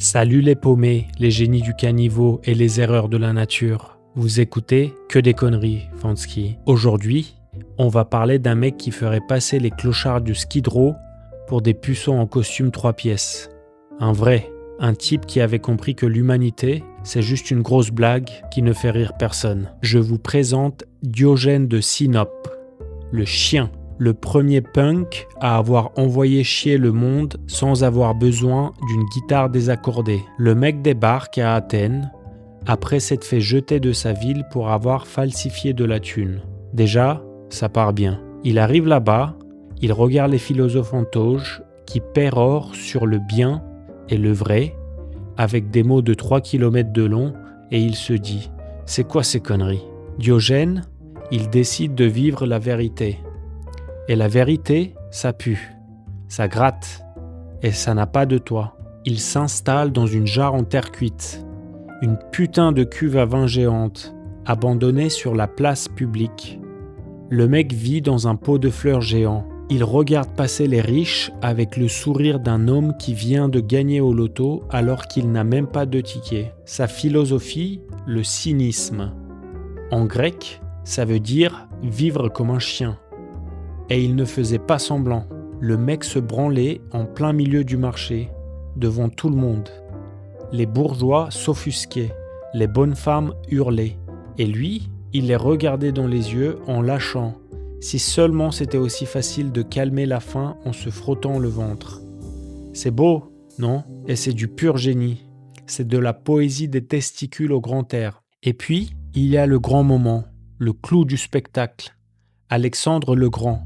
Salut les paumés, les génies du caniveau et les erreurs de la nature. Vous écoutez Que des conneries, Fansky. Aujourd'hui, on va parler d'un mec qui ferait passer les clochards du Skid Row pour des puceaux en costume 3 pièces. Un vrai, un type qui avait compris que l'humanité, c'est juste une grosse blague qui ne fait rire personne. Je vous présente Diogène de Sinope, le chien. Le premier punk à avoir envoyé chier le monde sans avoir besoin d'une guitare désaccordée. Le mec débarque à Athènes après s'être fait jeter de sa ville pour avoir falsifié de la thune. Déjà, ça part bien. Il arrive là-bas, il regarde les philosophes en toge qui pérorent sur le bien et le vrai avec des mots de 3 km de long et il se dit « C'est quoi ces conneries ?» Diogène, il décide de vivre la vérité. Et la vérité, ça pue, ça gratte, et ça n'a pas de toit. Il s'installe dans une jarre en terre cuite, une putain de cuve à vin géante, abandonnée sur la place publique. Le mec vit dans un pot de fleurs géant. Il regarde passer les riches avec le sourire d'un homme qui vient de gagner au loto alors qu'il n'a même pas de ticket. Sa philosophie, le cynisme. En grec, ça veut dire vivre comme un chien. Et il ne faisait pas semblant. Le mec se branlait en plein milieu du marché, devant tout le monde. Les bourgeois s'offusquaient, les bonnes femmes hurlaient. Et lui, il les regardait dans les yeux en lâchant. Si seulement c'était aussi facile de calmer la faim en se frottant le ventre. C'est beau, non ? Et c'est du pur génie. C'est de la poésie des testicules au grand air. Et puis, il y a le grand moment, le clou du spectacle. Alexandre le Grand.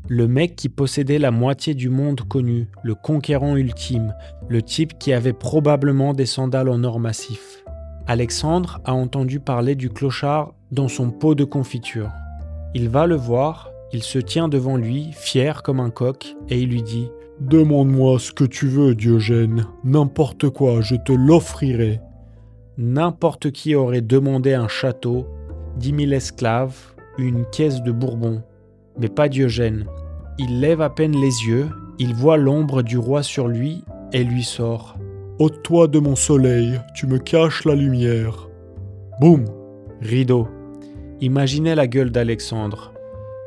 Le mec qui possédait la moitié du monde connu, le conquérant ultime, le type qui avait probablement des sandales en or massif. Alexandre a entendu parler du clochard dans son pot de confiture. Il va le voir, il se tient devant lui, fier comme un coq, et il lui dit « Demande-moi ce que tu veux, Diogène, n'importe quoi, je te l'offrirai. » N'importe qui aurait demandé un château, 10 000 esclaves, une caisse de Bourbon. Mais pas Diogène. Il lève à peine les yeux, il voit l'ombre du roi sur lui et lui sort. « Ôte-toi de mon soleil, tu me caches la lumière. » Boum ! Rideau. Imaginez la gueule d'Alexandre.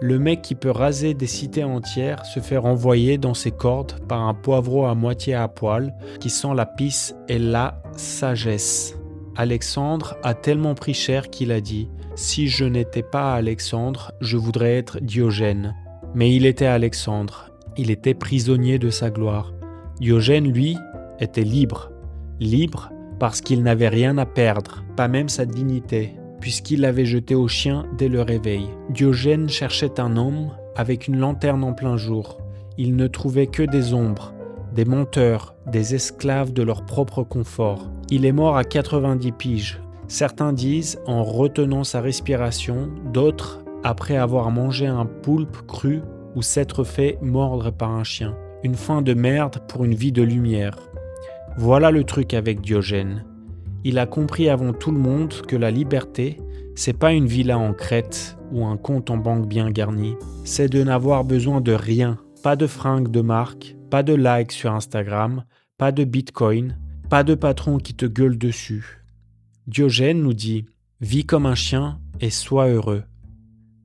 Le mec qui peut raser des cités entières se fait renvoyer dans ses cordes par un poivreau à moitié à poil qui sent la pisse et la sagesse. Alexandre a tellement pris cher qu'il a dit « Si je n'étais pas Alexandre, je voudrais être Diogène. » Mais il était Alexandre, il était prisonnier de sa gloire. Diogène, lui, était libre. Libre parce qu'il n'avait rien à perdre, pas même sa dignité, puisqu'il l'avait jeté au chien dès le réveil. Diogène cherchait un homme avec une lanterne en plein jour. Il ne trouvait que des ombres, des menteurs, des esclaves de leur propre confort. Il est mort à 90 piges. Certains disent en retenant sa respiration, d'autres après avoir mangé un poulpe cru ou s'être fait mordre par un chien. Une fin de merde pour une vie de lumière. Voilà le truc avec Diogène. Il a compris avant tout le monde que la liberté, c'est pas une villa en Crète ou un compte en banque bien garni. C'est de n'avoir besoin de rien. Pas de fringues de marque, pas de likes sur Instagram, pas de bitcoin, pas de patron qui te gueule dessus. Diogène nous dit « Vis comme un chien et sois heureux ».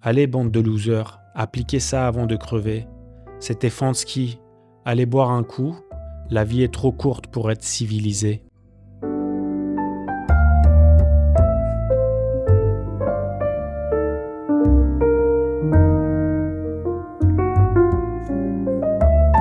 Allez, bande de losers, appliquez ça avant de crever. C'était Fansky. Allez boire un coup, la vie est trop courte pour être civilisée.